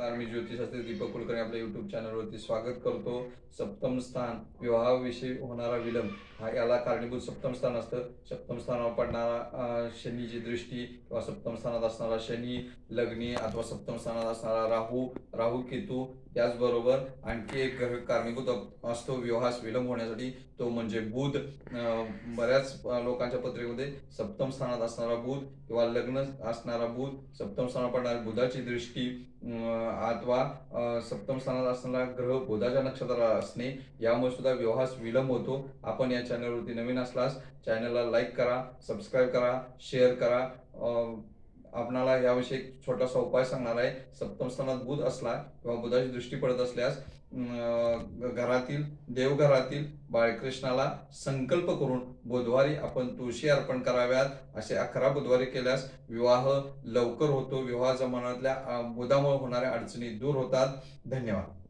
नमस्कार, मी ज्योतिषशास्त्री दीपक कुलकर्णी आपल्या यूट्यूब चॅनलवरती स्वागत करतो. सप्तम स्थान, विवाहाविषयी होणारा विलंब याला कारणीभूत सप्तम स्थान असतं. सप्तम स्थानावर पडणारा शनीची दृष्टी किंवा सप्तम स्थानात असणारा शनी, लग्नी अथवा सप्तम स्थानात असणारा राहू केतू, त्याचबरोबर आणखी एक ग्रह कारणीभूत असतो विवाहास विलंब होण्यासाठी, तो म्हणजे बुध. बऱ्याच लोकांच्या पत्रिकेमध्ये सप्तम स्थानात असणारा बुध किंवा लग्न असणारा बुध, सप्तम स्थानात पडणारी बुधाची दृष्टी अथवा सप्तम स्थानात असणारा ग्रह बुधाच्या नक्षत्रात असणे, यामुळे सुद्धा विवाहास विलंब होतो. आपण या चॅनलवरती नवीन असल्यास चॅनलला लाईक करा, सबस्क्राईब करा, शेअर करा. आपणाला याविषयी छोटासा उपाय सांगणार आहे. सप्तम स्थानात बुध असला किंवा बुधाची दृष्टी पडत असल्यास देवघरातील बाळकृष्णाला संकल्प करून बुधवारी आपण तुळशी अर्पण कराव्यात. असे 11 बुधवारी केल्यास विवाह लवकर होतो. विवाह जमान्यातल्या बुधामुळे होणाऱ्या अडचणी दूर होतात. धन्यवाद.